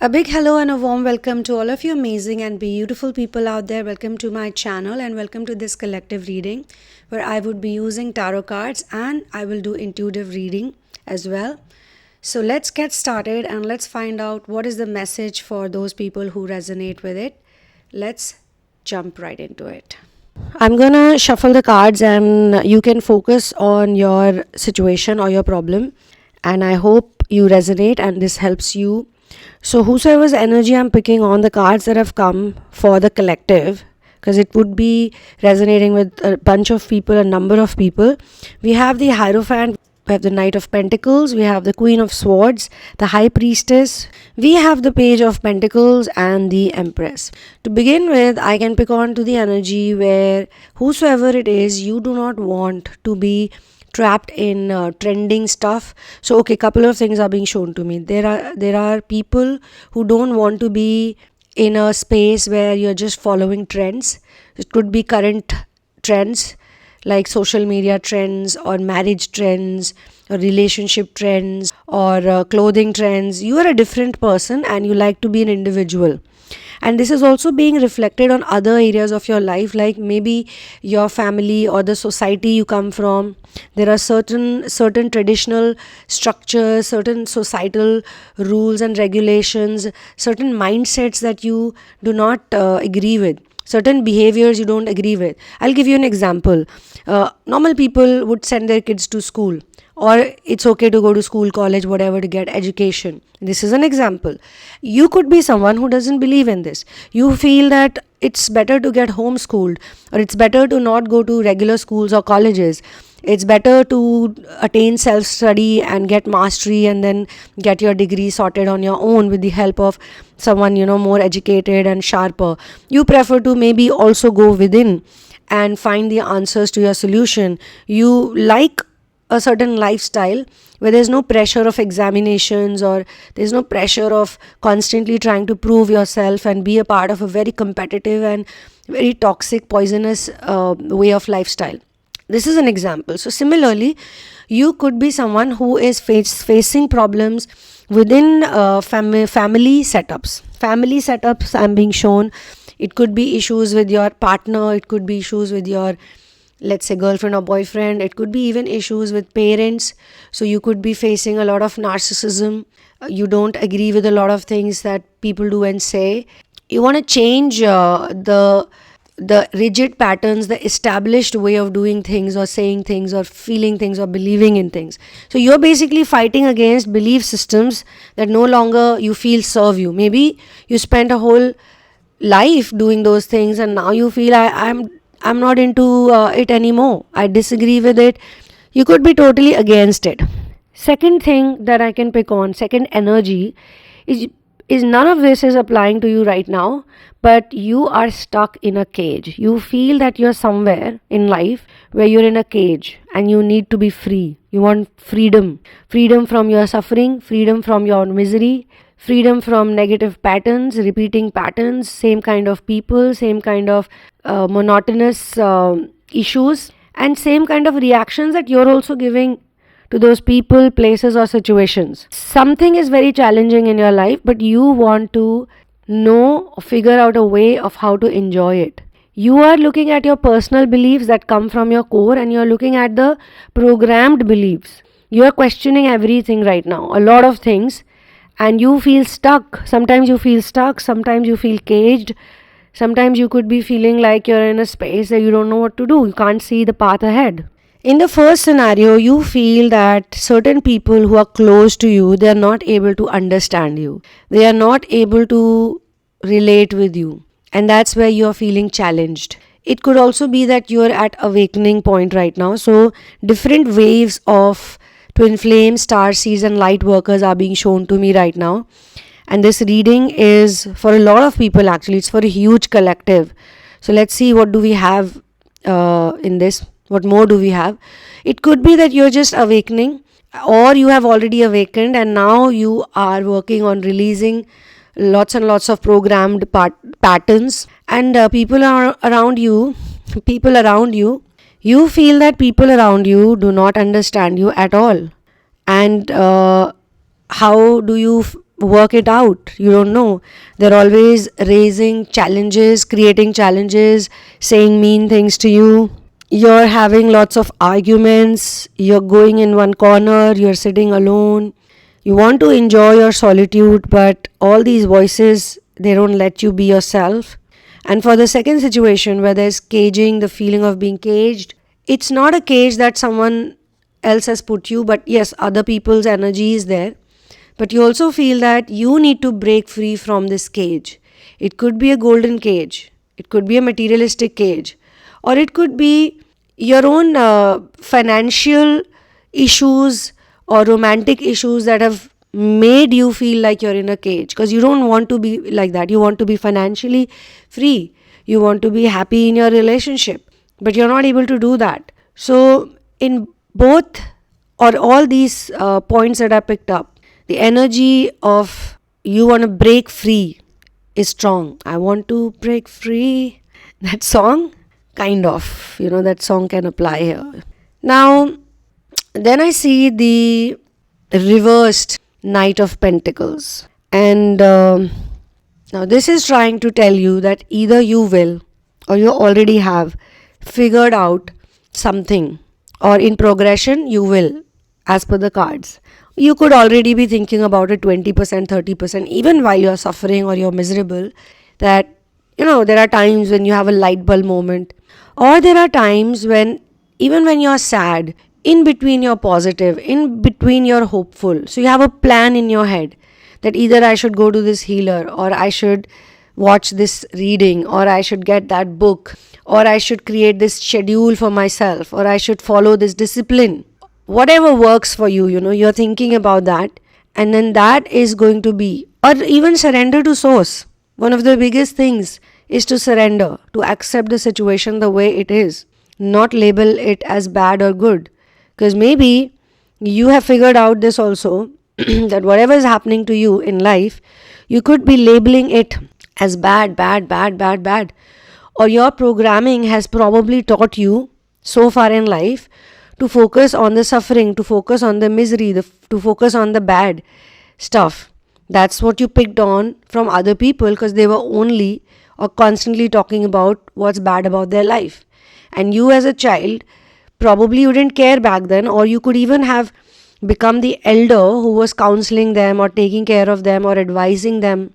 A big hello and a warm welcome to all of you amazing and beautiful people out there. Welcome to my channel and welcome to this collective reading where I would be using tarot cards and I will do intuitive reading as well. So let's get started and let's find out what is the message for those people who resonate with it. Let's jump right into it. I'm gonna shuffle the cards and you can focus on your situation or your problem, and I hope you resonate and this helps you. So whosoever's energy I'm picking on the cards that have come for the collective, because it would be resonating with a bunch of people, a number of people. We have the Hierophant, we have the Knight of Pentacles, we have the Queen of Swords, the High Priestess, we have the Page of Pentacles and the Empress. To begin with, I can pick on to the energy where whosoever it is, you do not want to be trapped in trending stuff. So okay, couple of things are being shown to me. There are people who don't want to be in a space where you're just following trends. It could be current trends like social media trends or marriage trends or relationship trends or clothing trends. You are a different person and you like to be an individual. And this is also being reflected on other areas of your life, like maybe your family or the society you come from. There are certain traditional structures, certain societal rules and regulations, certain mindsets that you do not agree with, certain behaviors you don't agree with. I'll give you an example. Normal people would send their kids to school, or it's okay to go to school, college, whatever, to get education. This is an example. You could be someone who doesn't believe in this. You feel that it's better to get homeschooled, or it's better to not go to regular schools or colleges. It's better to attain self-study and get mastery and then get your degree sorted on your own with the help of someone, more educated and sharper. You prefer to maybe also go within and find the answers to your solution. You like a certain lifestyle where there's no pressure of examinations or there's no pressure of constantly trying to prove yourself and be a part of a very competitive and very toxic, poisonous way of lifestyle. This is an example. So similarly, you could be someone who is facing problems within family setups. Family setups I'm being shown. It could be issues with your partner. It could be issues with your, let's say, girlfriend or boyfriend. It could be even issues with parents. So you could be facing a lot of narcissism. You don't agree with a lot of things that people do and say. You want to change the rigid patterns, the established way of doing things or saying things or feeling things or believing in things. So you're basically fighting against belief systems that no longer you feel serve you. Maybe you spent a whole life doing those things and now you feel I'm not into it anymore. I disagree with it. You could be totally against it. Second thing that I can pick on, second energy, is none of this is applying to you right now, but you are stuck in a cage. You feel that you're somewhere in life where you're in a cage and you need to be free. You want freedom. Freedom from your suffering, freedom from your misery, freedom from negative patterns, repeating patterns, same kind of people, same kind of monotonous issues, and same kind of reactions that you're also giving to those people, places or situations. Something is very challenging in your life, but you want to figure out a way of how to enjoy it. You are looking at your personal beliefs that come from your core and you're looking at the programmed beliefs. You are questioning everything right now, a lot of things, and you feel stuck. Sometimes you feel stuck, sometimes you feel caged, sometimes you could be feeling like you're in a space that you don't know what to do. You can't see the path ahead. In the first scenario, you feel that certain people who are close to you, they are not able to understand you. They are not able to relate with you. And that's where you are feeling challenged. It could also be that you are at awakening point right now. So different waves of twin flame, star seeds and light workers are being shown to me right now. And this reading is for a lot of people actually. It's for a huge collective. So let's see what do we have in this. What more do we have? It could be that you're just awakening, or you have already awakened and now you are working on releasing lots and lots of programmed patterns, and people around you, you feel that people around you do not understand you at all. And how do you work it out. You don't know. They're always raising challenges, creating challenges, saying mean things to you. You're having lots of arguments. You're going in one corner. You're sitting alone. You want to enjoy your solitude, but all these voices, they don't let you be yourself. And for the second situation where there's caging, the feeling of being caged, it's not a cage that someone else has put you, but yes, other people's energy is there. But you also feel that you need to break free from this cage. It could be a golden cage, it could be a materialistic cage, or it could be your own financial issues or romantic issues that have made you feel like you're in a cage, because you don't want to be like that. You want to be financially free, you want to be happy in your relationship, but you're not able to do that. So in both or all these points that I picked up, the energy of you want to break free is strong. I want to break free. That song, kind of, that song can apply here. Now, then I see the reversed Knight of Pentacles. And now this is trying to tell you that either you will or you already have figured out something, or in progression you will, as per the cards. You could already be thinking about it 20%, 30%, even while you're suffering or you're miserable, that, there are times when you have a light bulb moment, or there are times when, even when you're sad, in between you're positive, in between you're hopeful. So you have a plan in your head that either I should go to this healer, or I should watch this reading, or I should get that book, or I should create this schedule for myself, or I should follow this discipline. Whatever works for you, you're thinking about that, and then that is going to be, or even surrender to source. One of the biggest things is to surrender, to accept the situation the way it is, not label it as bad or good. Because maybe you have figured out this also, that whatever is happening to you in life, you could be labeling it as bad, bad, bad, bad, bad. Or your programming has probably taught you so far in life to focus on the suffering, to focus on the misery, to focus on the bad stuff. That's what you picked on from other people, because they were only or constantly talking about what's bad about their life. And you as a child, probably you didn't care back then, or you could even have become the elder who was counseling them or taking care of them or advising them.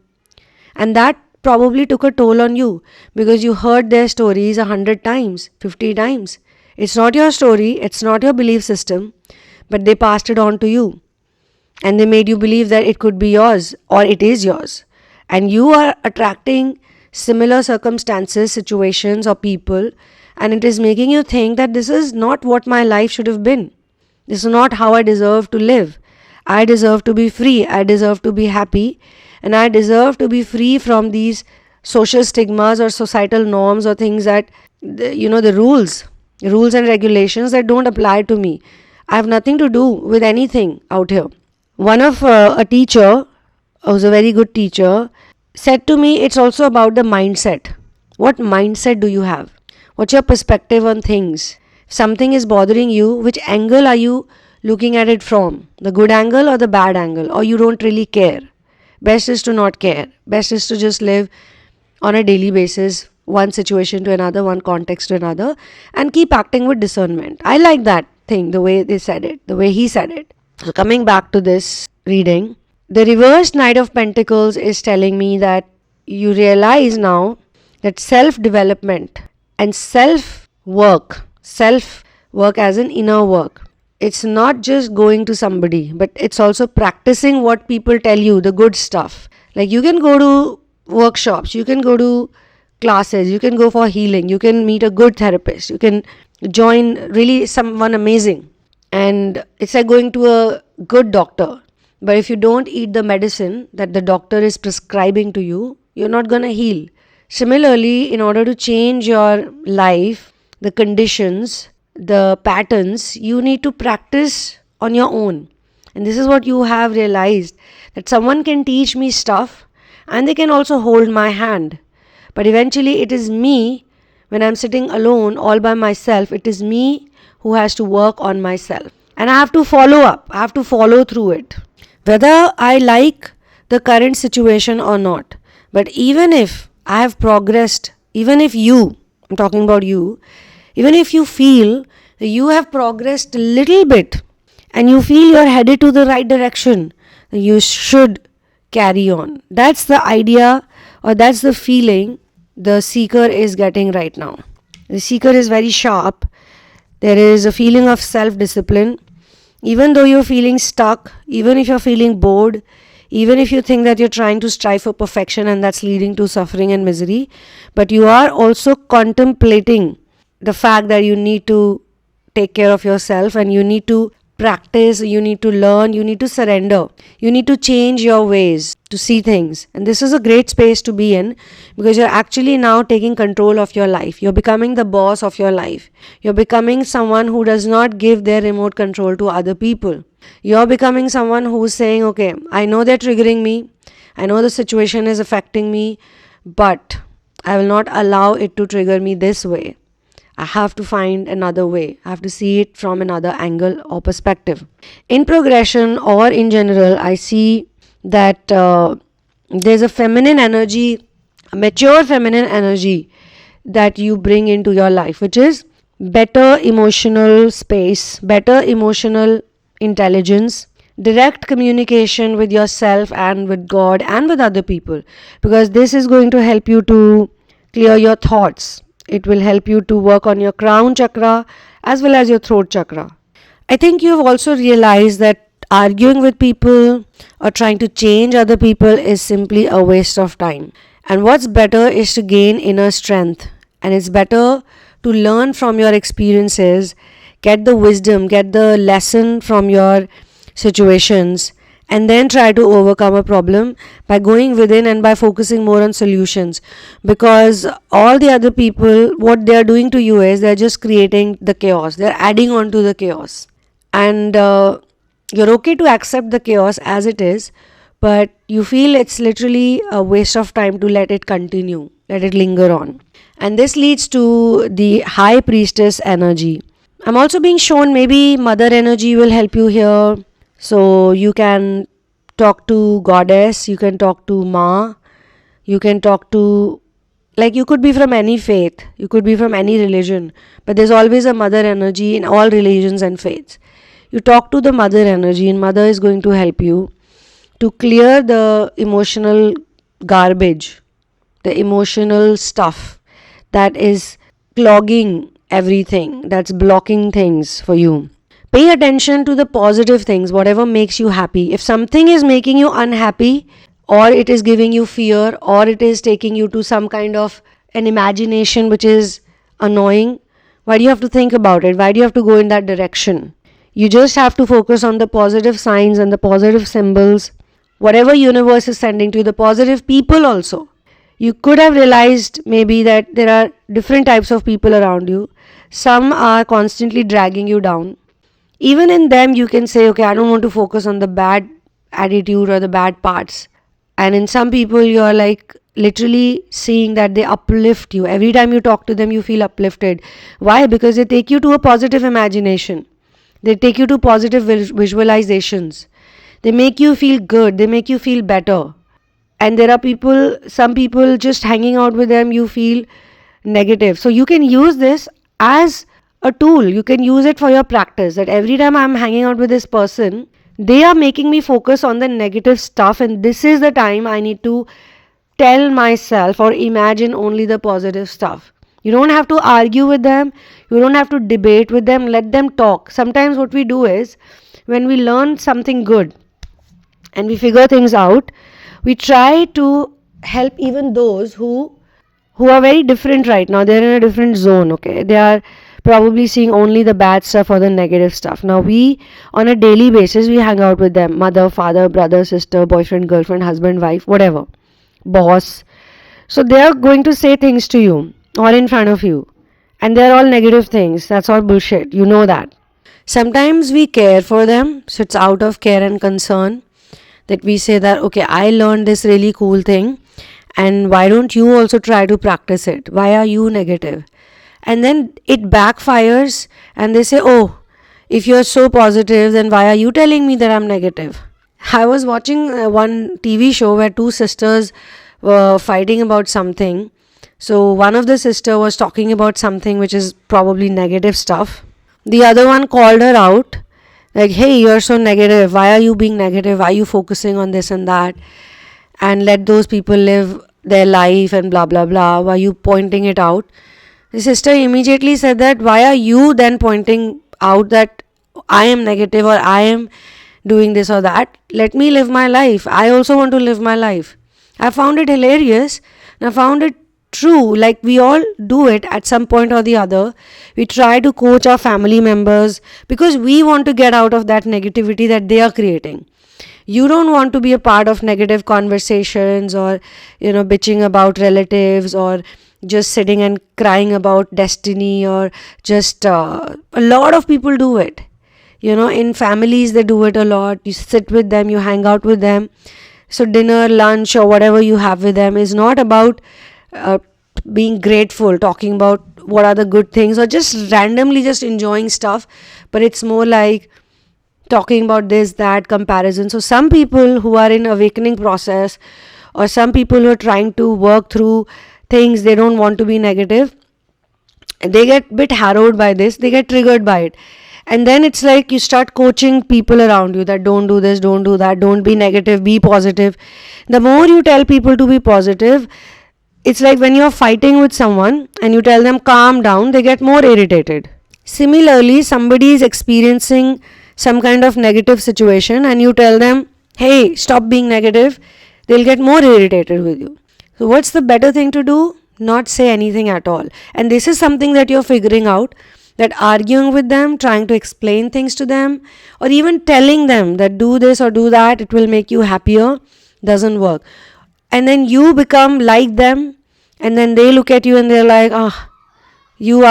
And that probably took a toll on you, because you heard their stories 100 times, 50 times. It's not your story, it's not your belief system, but they passed it on to you. And they made you believe that it could be yours, or it is yours. And you are attracting similar circumstances, situations, or people, and it is making you think that this is not what my life should have been. This is not how I deserve to live. I deserve to be free. I deserve to be happy. And I deserve to be free from these social stigmas or societal norms or things that, the rules and regulations that don't apply to me. I have nothing to do with anything out here. One of a teacher, who's a very good teacher, said to me, it's also about the mindset. What mindset do you have? What's your perspective on things? If something is bothering you, which angle are you looking at it from? The good angle or the bad angle? Or you don't really care? Best is to not care. Best is to just live on a daily basis, one situation to another, one context to another, and keep acting with discernment. I like that thing, the way they said it, the way he said it. So coming back to this reading, the reversed Knight of Pentacles is telling me that you realize now that self-development and self-work as in inner work, it's not just going to somebody, but it's also practicing what people tell you, the good stuff. Like you can go to workshops, you can go to classes, you can go for healing, you can meet a good therapist, you can join really someone amazing. And it's like going to a good doctor. But if you don't eat the medicine that the doctor is prescribing to you, you're not going to heal. Similarly, in order to change your life, the conditions, the patterns, you need to practice on your own. And this is what you have realized, that someone can teach me stuff and they can also hold my hand. But eventually it is me, when I'm sitting alone all by myself, it is me who has to work on myself. And I have to follow up. I have to follow through it. Whether I like the current situation or not. But even if I have progressed, even if you, I'm talking about you, even if you feel that you have progressed a little bit and you feel you're headed to the right direction, you should carry on. That's the idea, or that's the feeling the seeker is getting right now. The seeker is very sharp. There is a feeling of self-discipline. Even though you're feeling stuck, even if you're feeling bored, even if you think that you're trying to strive for perfection and that's leading to suffering and misery, but you are also contemplating the fact that you need to take care of yourself and you need to practice, you need to learn, you need to surrender, you need to change your ways to see things. And this is a great space to be in, because you're actually now taking control of your life. You're becoming the boss of your life. You're becoming someone who does not give their remote control to other people. You're becoming someone who's saying, okay, I know they're triggering me, I know the situation is affecting me, but I will not allow it to trigger me this way. I have to find another way. I have to see it from another angle or perspective. In progression or in general, I see that there's a feminine energy, a mature feminine energy that you bring into your life, which is better emotional space, better emotional intelligence, direct communication with yourself and with God and with other people, because this is going to help you to clear your thoughts. It will help you to work on your crown chakra as well as your throat chakra. I think you've also realized that arguing with people or trying to change other people is simply a waste of time. And what's better is to gain inner strength. And it's better to learn from your experiences, get the wisdom, get the lesson from your situations, and then try to overcome a problem by going within and by focusing more on solutions. Because all the other people, what they are doing to you is they're just creating the chaos. They're adding on to the chaos. And you're okay to accept the chaos as it is, but you feel it's literally a waste of time to let it continue, let it linger on. And this leads to the high priestess energy. I'm also being shown maybe mother energy will help you here. So you can talk to goddess, you can talk to Ma, you can talk to, like, you could be from any faith, you could be from any religion, but there's always a mother energy in all religions and faiths. You talk to the mother energy, and mother is going to help you to clear the emotional garbage, the emotional stuff that is clogging everything, that's blocking things for you. Pay attention to the positive things, whatever makes you happy. If something is making you unhappy, or it is giving you fear, or it is taking you to some kind of an imagination which is annoying, why do you have to think about it? Why do you have to go in that direction? You just have to focus on the positive signs and the positive symbols, whatever universe is sending to you, the positive people also. You could have realized maybe that there are different types of people around you. Some are constantly dragging you down. Even in them, you can say, okay, I don't want to focus on the bad attitude or the bad parts. And in some people, you're like literally seeing that they uplift you. Every time you talk to them, you feel uplifted. Why? Because they take you to a positive imagination. They take you to positive visualizations. They make you feel good. They make you feel better. And there are people, some people just hanging out with them, you feel negative. So you can use this as a tool. You can use it for your practice, that every time I'm hanging out with this person, they are making me focus on the negative stuff, and this is the time I need to tell myself or imagine only the positive stuff. You don't have to argue with them, you don't have to debate with them, let them talk. Sometimes what we do is, when we learn something good and we figure things out, we try to help even those who are very different right now. They're in a different zone, okay? They are probably seeing only the bad stuff or the negative stuff. Now we, on a daily basis, we hang out with them. Mother, father, brother, sister, boyfriend, girlfriend, husband, wife, whatever. Boss. So they are going to say things to you or in front of you. And they're all negative things. That's all bullshit. You know that. Sometimes we care for them. So it's out of care and concern that we say that, okay, I learned this really cool thing. And why don't you also try to practice it? Why are you negative? And then it backfires and they say, oh, if you're so positive, then why are you telling me that I'm negative? I was watching one TV show where two sisters were fighting about something. So one of the sister was talking about something which is probably negative stuff. The other one called her out, like, hey, you're so negative. Why are you being negative? Why are you focusing on this and that? And let those people live their life and blah blah blah. Why are you pointing it out? The sister immediately said that, why are you then pointing out that I am negative or I am doing this or that? Let me live my life. I also want to live my life. I found it hilarious and I found it true. Like, we all do it at some point or the other. We try to coach our family members because we want to get out of that negativity that they are creating. You don't want to be a part of negative conversations or, bitching about relatives or just sitting and crying about destiny, or just a lot of people do it. In families they do it a lot. You sit with them, you hang out with them. So dinner, lunch, or whatever you have with them is not about being grateful, talking about what are the good things, or just randomly just enjoying stuff, but it's more like talking about this, that, comparison. So some people who are in awakening process, or some people who are trying to work through things, they don't want to be negative, they get a bit harrowed by this, they get triggered by it. And then it's like you start coaching people around you that don't do this, don't do that, don't be negative, be positive. The more you tell people to be positive, it's like when you're fighting with someone and you tell them calm down, they get more irritated. Similarly, somebody is experiencing some kind of negative situation and you tell them, hey, stop being negative, they'll get more irritated with you. So what's the better thing to do? Not say anything at all. And this is something that you're figuring out, that arguing with them, trying to explain things to them, or even telling them that do this or do that, it will make you happier, doesn't work. And then you become like them, and then they look at you and they're like, you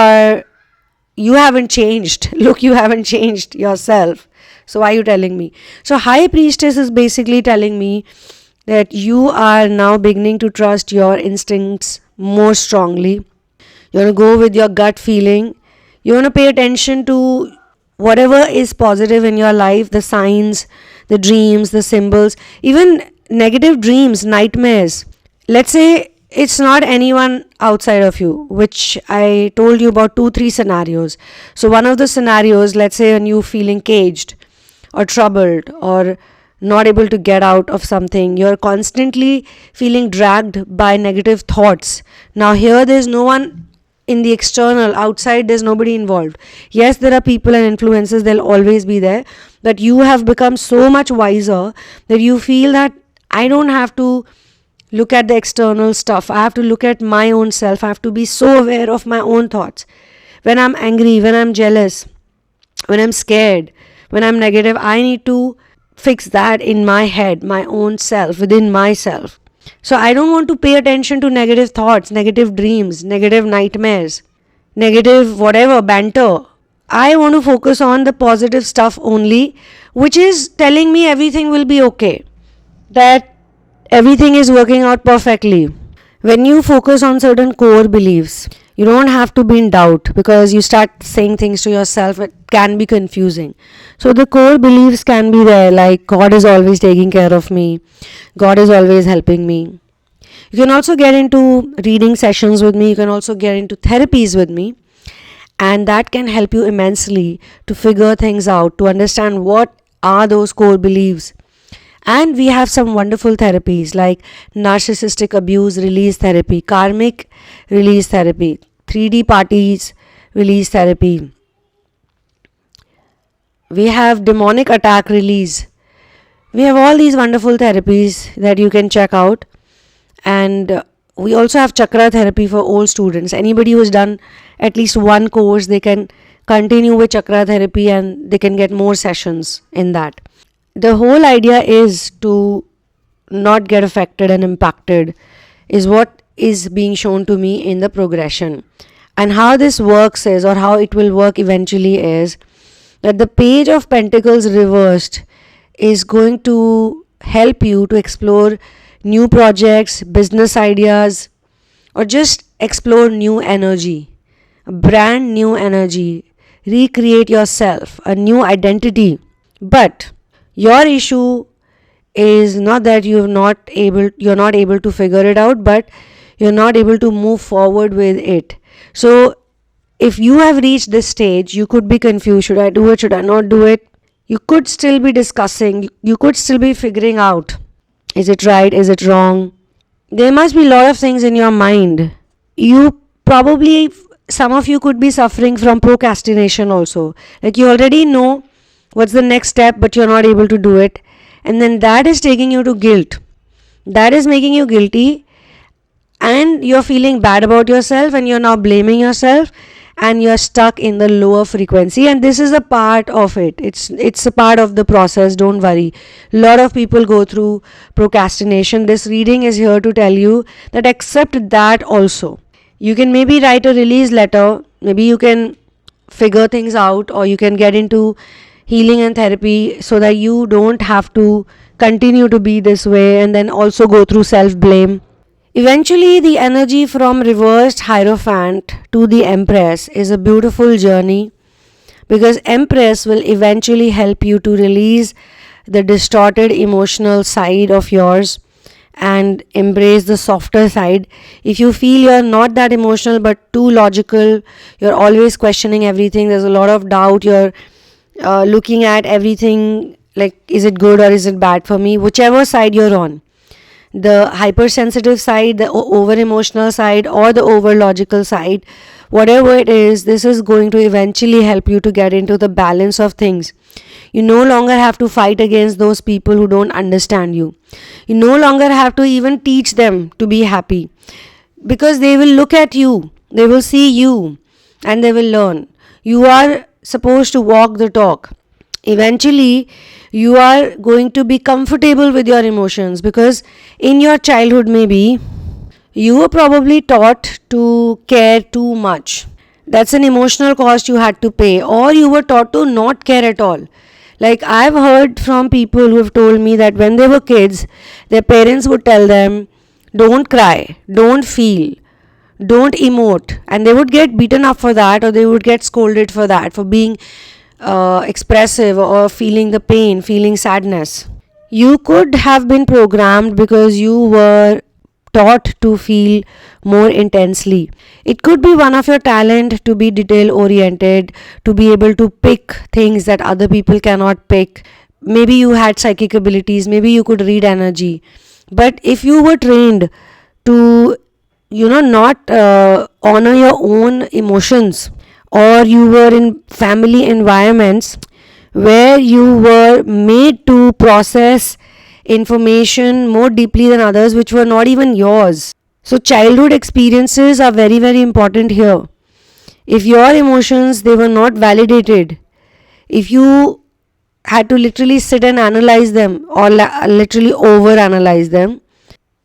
haven't changed. Look, you haven't changed yourself. So why are you telling me? So High Priestess is basically telling me that you are now beginning to trust your instincts more strongly. You want to go with your gut feeling. You want to pay attention to whatever is positive in your life, the signs, the dreams, the symbols, even negative dreams, nightmares. Let's say it's not anyone outside of you, which I told you about 2-3 scenarios. So one of the scenarios, let's say when you feeling caged or troubled or not able to get out of something, you're constantly feeling dragged by negative thoughts. Now here there's no one in the external, outside, there's nobody involved. Yes, there are people and influences, they'll always be there, but you have become so much wiser that you feel that I don't have to look at the external stuff. I have to look at my own self. I have to be so aware of my own thoughts. When I'm angry, when I'm jealous, when I'm scared, when I'm negative, I need to fix that in my head, my own self, within myself. So I don't want to pay attention to negative thoughts, negative dreams, negative nightmares, negative whatever, banter. I want to focus on the positive stuff only, which is telling me everything will be okay, that everything is working out perfectly. When you focus on certain core beliefs, you don't have to be in doubt, because you start saying things to yourself, it can be confusing. So the core beliefs can be there, like God is always taking care of me, God is always helping me. You can also get into reading sessions with me, you can also get into therapies with me, and that can help you immensely to figure things out, to understand what are those core beliefs. And we have some wonderful therapies like narcissistic abuse release therapy, karmic release therapy, 3D parties release therapy. We have demonic attack release. We have all these wonderful therapies that you can check out. And we also have chakra therapy for old students. Anybody who has done at least one course, they can continue with chakra therapy and they can get more sessions in that. The whole idea is to not get affected and impacted, is what is being shown to me in the progression. And how this works is, or how it will work eventually is, that the Page of Pentacles reversed is going to help you to explore new projects, business ideas, or just explore new energy, a brand new energy, recreate yourself, a new identity. But your issue is not that you're not able to figure it out, but you're not able to move forward with it. So if you have reached this stage, you could be confused. Should I do it? Should I not do it? You could still be discussing. You could still be figuring out. Is it right? Is it wrong? There must be a lot of things in your mind. You probably, some of you could be suffering from procrastination also. Like you already know what's the next step, but you're not able to do it. And then that is taking you to guilt. That is making you guilty. And you're feeling bad about yourself, and you're now blaming yourself, and you're stuck in the lower frequency. And this is a part of it. It's a part of the process. Don't worry. A lot of people go through procrastination. This reading is here to tell you that accept that also. You can maybe write a release letter. Maybe you can figure things out, or you can get into healing and therapy so that you don't have to continue to be this way and then also go through self-blame. Eventually, the energy from reversed Hierophant to the Empress is a beautiful journey, because Empress will eventually help you to release the distorted emotional side of yours and embrace the softer side. If you feel you're not that emotional but too logical, you're always questioning everything, there's a lot of doubt, you're looking at everything like, is it good or is it bad for me? Whichever side you're on, the hypersensitive side, the over emotional side, or the over logical side, whatever it is, this is going to eventually help you to get into the balance of things. You no longer have to fight against those people who don't understand you. You no longer have to even teach them to be happy, because they will look at you, they will see you, and they will learn. You are supposed to walk the talk. Eventually, you are going to be comfortable with your emotions, because in your childhood, maybe you were probably taught to care too much. That's an emotional cost you had to pay, or you were taught to not care at all. Like I've heard from people who have told me that when they were kids, their parents would tell them, don't cry, don't feel, don't emote, and they would get beaten up for that, or they would get scolded for that, for being expressive or feeling the pain, feeling sadness. You could have been programmed because you were taught to feel more intensely. It could be one of your talent to be detail oriented, to be able to pick things that other people cannot pick. Maybe you had psychic abilities, maybe you could read energy. But if you were trained to, not honor your own emotions, or you were in family environments where you were made to process information more deeply than others, which were not even yours. So childhood experiences are very, very important here. If your emotions, they were not validated, if you had to literally sit and analyze them, or literally over analyze them,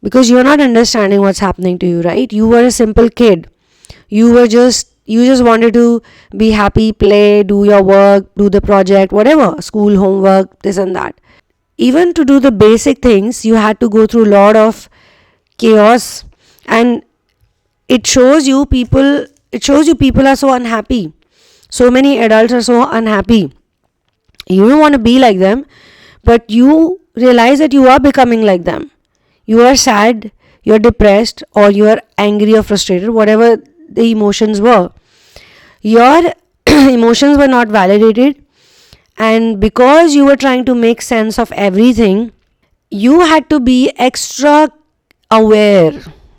because you're not understanding what's happening to you, right? You were a simple kid. You just wanted to be happy, play, do your work, do the project, whatever, school, homework, this and that. Even to do the basic things, you had to go through a lot of chaos, and it shows you people are so unhappy. So many adults are so unhappy. You don't want to be like them, but you realize that you are becoming like them. You are sad, you're depressed, or you are angry or frustrated, whatever the emotions were. Your emotions were not validated, and because you were trying to make sense of everything, you had to be extra aware.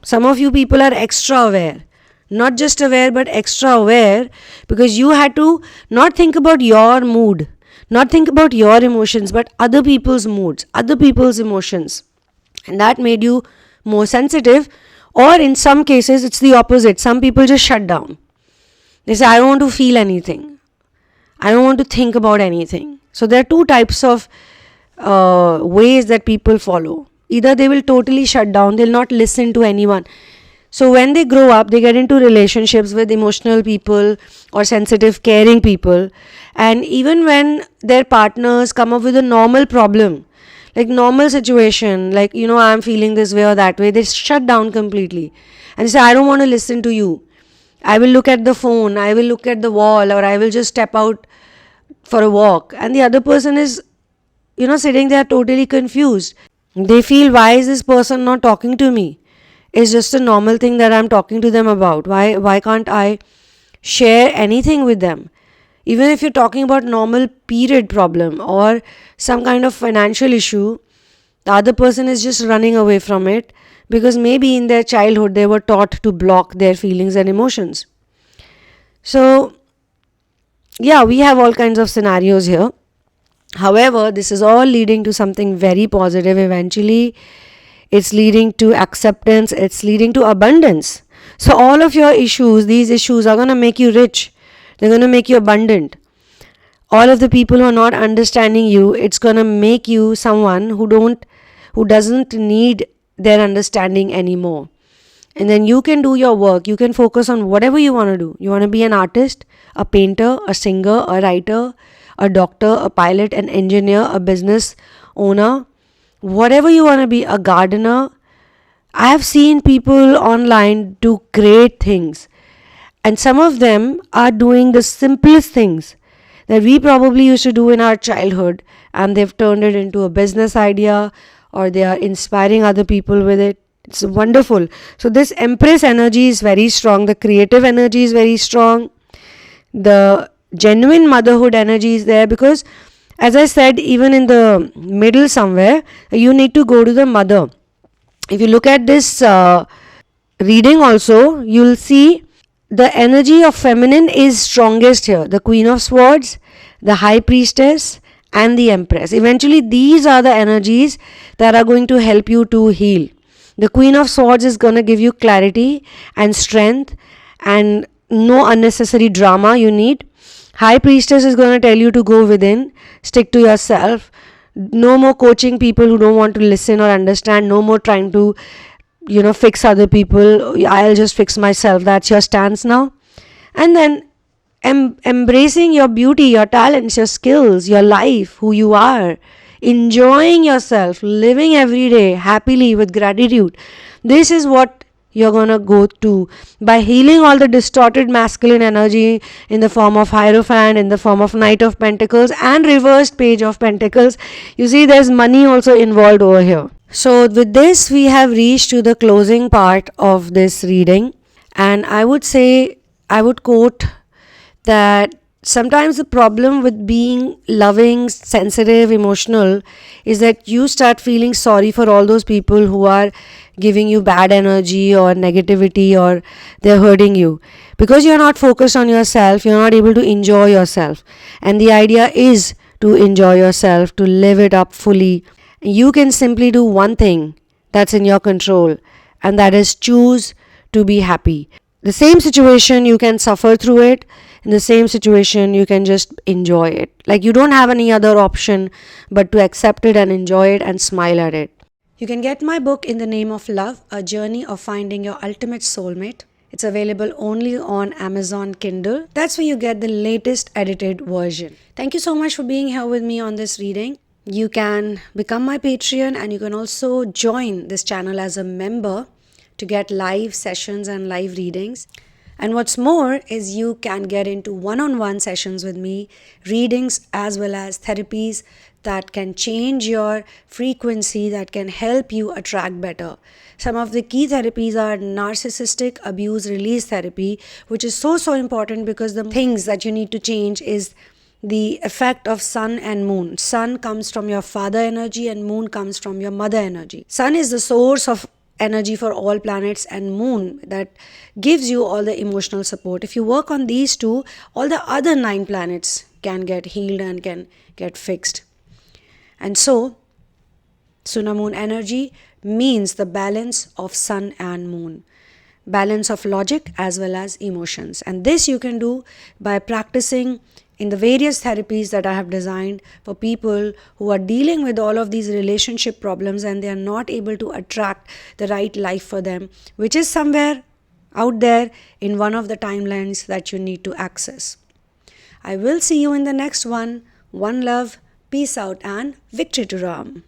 Some of you people are extra aware, not just aware but extra aware, because you had to not think about your mood, not think about your emotions, but other people's moods, other people's emotions, and that made you more sensitive. Or in some cases it's the opposite. Some people just shut down. They say, I don't want to feel anything, I don't want to think about anything. So there are two types of ways that people follow. Either they will totally shut down, they'll not listen to anyone. So when they grow up, they get into relationships with emotional people or sensitive, caring people, and even when their partners come up with a normal problem, like normal situation, like I'm feeling this way or that way, they shut down completely and they say, I don't want to listen to you, I will look at the phone, I will look at the wall, or I will just step out for a walk. And the other person is sitting there totally confused. They feel, why is this person not talking to me? It's just a normal thing that I'm talking to them about. Why can't I share anything with them? Even if you're talking about normal period problem or some kind of financial issue, the other person is just running away from it because maybe in their childhood they were taught to block their feelings and emotions. So, yeah, we have all kinds of scenarios here. However, this is all leading to something very positive eventually. It's leading to acceptance, it's leading to abundance. So all of your issues, these issues are going to make you rich. They're going to make you abundant. All of the people who are not understanding you, it's going to make you someone who doesn't need their understanding anymore. And then you can do your work. You can focus on whatever you want to do. You want to be an artist, a painter, a singer, a writer, a doctor, a pilot, an engineer, a business owner, whatever you want to be, a gardener. I have seen people online do great things, and some of them are doing the simplest things that we probably used to do in our childhood, and they've turned it into a business idea, or they are inspiring other people with it. It's wonderful. So this Empress energy is very strong. The creative energy is very strong. The genuine motherhood energy is there because, as I said, even in the middle somewhere, you need to go to the mother. If you look at this reading also, you'll see the energy of feminine is strongest here. The Queen of Swords, the High Priestess, and the Empress. Eventually, these are the energies that are going to help you to heal. The Queen of Swords is going to give you clarity and strength and no unnecessary drama you need. High Priestess is going to tell you to go within, stick to yourself. No more coaching people who don't want to listen or understand. No more trying to, fix other people. I'll just fix myself. That's your stance now. And then embracing your beauty, your talents, your skills, your life, who you are. Enjoying yourself, living every day happily with gratitude. This is what you're going to go to by healing all the distorted masculine energy in the form of Hierophant, in the form of Knight of Pentacles and reversed Page of Pentacles. You see, there's money also involved over here. So with this, we have reached to the closing part of this reading, and I would quote that sometimes the problem with being loving, sensitive, emotional is that you start feeling sorry for all those people who are giving you bad energy or negativity, or they're hurting you because you're not focused on yourself. You're not able to enjoy yourself, and the idea is to enjoy yourself, to live it up fully. You can simply do one thing that's in your control, and that is choose to be happy. The same situation, you can suffer through it. In the same situation, you can just enjoy it. Like, you don't have any other option but to accept it and enjoy it and smile at it. You can get my book In the Name of Love, A Journey of Finding Your Ultimate Soulmate. It's available only on Amazon Kindle. That's where you get the latest edited version. Thank you so much for being here with me on this reading. You can become my Patreon, and you can also join this channel as a member to get live sessions and live readings. And what's more is you can get into one-on-one sessions with me, readings as well as therapies that can change your frequency, that can help you attract better. Some of the key therapies are narcissistic abuse release therapy, which is so important because the things that you need to change is the effect of sun and moon. Sun comes from your father energy and moon comes from your mother energy. Sun is the source of energy for all planets, and moon that gives you all the emotional support. If you work on these two, all the other 9 planets can get healed and can get fixed. And so Sunamoon energy means the balance of sun and moon, balance of logic as well as emotions. And this you can do by practicing in the various therapies that I have designed for people who are dealing with all of these relationship problems and they are not able to attract the right life for them, which is somewhere out there in one of the timelines that you need to access. I will see you in the next one. One love, peace out, and victory to Ram.